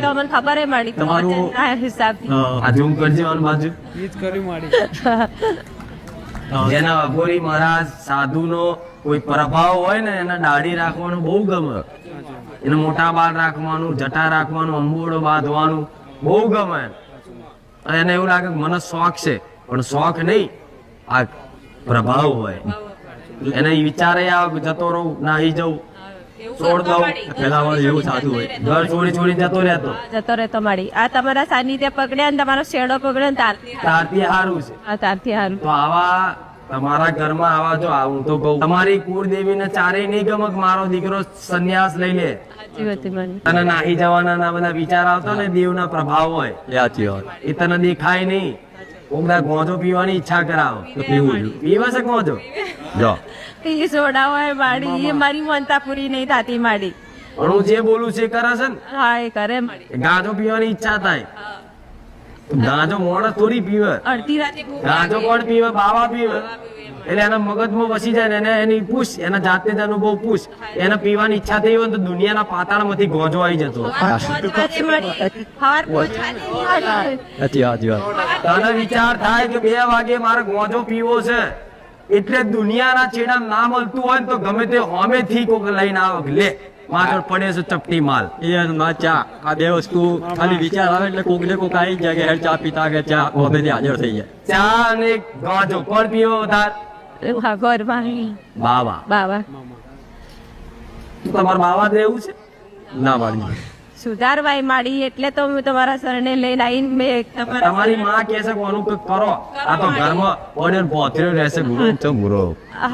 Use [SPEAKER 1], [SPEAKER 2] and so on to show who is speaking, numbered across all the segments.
[SPEAKER 1] તો અમને ખબર મળી
[SPEAKER 2] તમારું
[SPEAKER 1] હિસાબથી
[SPEAKER 2] આ ઝૂમ કરજો આની બાજુ જેના અઘોરી મહારાજ સાધુનો કોઈ પ્રભાવ હોય ને એને દાઢી રાખવાનું બહુ ગમે, એને મોટા બાલ રાખવાનું, જટા રાખવાનું, અંબોડો બાંધવાનું બહુ ગમે. અને એને એવું લાગે કે મને શોખ છે, પણ શોખ નહીં, આ પ્રભાવ હોય. એને વિચારે આવે કે જતો રહું, નાહી જવું, છોડ દઉં. પેલા એવું થતું હોય, ઘર છોડી છોડી જતો રહેતો
[SPEAKER 1] મળી. આ તમારા સાનિધ્ય પકડ્યા ને તમારો શેડો પકડ્યો ને
[SPEAKER 2] તારથી સારું છે.
[SPEAKER 1] તારથી સારું.
[SPEAKER 2] તો આવા તમારા ઘરમાં આવા જો હું તો કહું તમારી કુળદેવી ને ચારે નહીં ગમે કે મારો દીકરો સંન્યાસ લઈ લે. તને નાહી જવાના ના બધા વિચાર આવતો ને દેવના પ્રભાવ હોય, એ તને દેખાય નહીં. બધા ગોંજો પીવાની ઈચ્છા કરાવો તો પીવા છે ગોંજો. જો
[SPEAKER 1] એ સોડા હોય માડી, એ મારી મનતા પૂરી નહીં થતી માડી.
[SPEAKER 2] પણ હું જે બોલું છે કરે છે ને.
[SPEAKER 1] હા એ કરે.
[SPEAKER 2] ગાંજો પીવાની ઈચ્છા થાય, ગાંજો મોણસ થોડી પીવે.
[SPEAKER 1] અડધી રાતે
[SPEAKER 2] ગાંજો કોણ પીવે? બાવા પીવે. એટલે એના મગજમાં વસી જાય ને એની પૂછ, એના જાતે જ અનુભવ પૂછ. એને પીવાની ઈચ્છા થઈ હોય તો દુનિયાના પાતાળમાંથી ગોંજો આવી જતો. તને વિચાર થાય કે 2 વાગે મારે ગોંજો પીવો છે, એટલે દુનિયાના છેડા ના મળતું હોય તો ગમે તે હોમેથી કોક લઈને આવે, લે માથે પડે છે ચપટી માલ.
[SPEAKER 3] ચા, આ 2 વસ્તુ ખાલી વિચાર આવે એટલે કોક ને કોક આવી જાય કે હેડ ચા પીતા કે ચા હોમેથી હાજર થઈ જાય.
[SPEAKER 2] ચા અને ગોંજો કોણ પીવો વધારે? બાવા.
[SPEAKER 1] બાવા
[SPEAKER 2] તમારા બાવા રહેવું છે?
[SPEAKER 3] ના મારી
[SPEAKER 1] સુધારવાય માડી, એટલે તો હું તમારા શરણે લઈને આવીને
[SPEAKER 2] તમારી માં કે છે કોનું કંઈક કરો. આ તો ઘરમાં ઓર્ડર પહોંચ્યો રહેશે ગુરુ.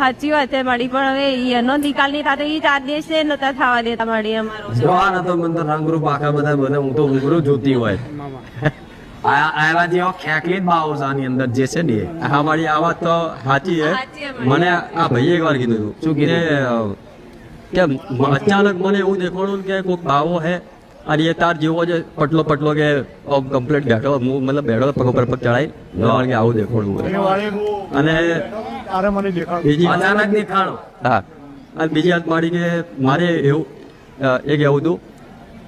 [SPEAKER 1] સાચી વાત છે માડી, પણ હવે એનો નિકાલ નહીં થતો. એ 4 દિવસ છે નતા થવા દેતા માડી અમારો.
[SPEAKER 2] જોવા નતો મને તો રંગરૂપ આખા બધા મને હું તો ઉંગરું જોતી હોય. આવા જેવા ખેકલી જ બાવો છે આની અંદર જે છે ને.
[SPEAKER 3] હા મારી આ વાત તો સાચી છે. મને આ ભાઈએ એક વાર કીધું
[SPEAKER 2] શું કીધું
[SPEAKER 3] કે અચાનક મને એવું દેખાડું કે કોઈક બાવો હે અને એ તાર જેવો છે પટલો કે કમ્પ્લીટ બેઠો, મતલબ બેઠો પગ ઉપર પગ ચડાઈ કે આવું દેખાડવું અને
[SPEAKER 2] અચાનક દેખાણું.
[SPEAKER 3] હા, અને બીજી વાત મારી કે મારે એવું એક એવું હતું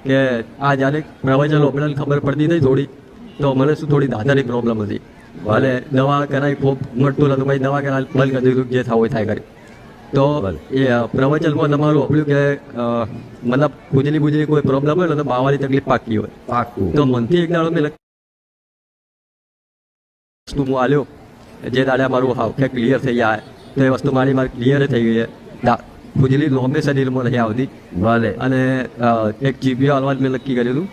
[SPEAKER 3] કે આ જ્યારે પ્રવચન ઓપરેશન ખબર પડતી હતી થોડી, તો મને શું થોડી દાદાની પ્રોબ્લેમ હતી. ભલે દવા કરાવી ખૂબ મળતું નતું, ભાઈ દવા કરાવી બંધ કરી દીધું, જે થવું થાય કરી. તો એ પ્રવચનમાં તમારું આપણું કે મતલબ બુજલી કોઈ પ્રોબ્લેમ હોય ને તો બાવાની તકલીફ પાકી હોય. તો મનથી એક દાડો મેં વસ્તુ હું આલ્યો, જે દાડે મારું હાવ કે ક્લિયર થઈ જાય તો એ વસ્તુ મારી ક્લિયર થઈ ગઈ છે. બુજલી લોમે શરીરમાં નહીં આવતી.
[SPEAKER 2] ભલે.
[SPEAKER 3] અને એક જીબીઓ હાલવા મેં નક્કી કર્યું હતું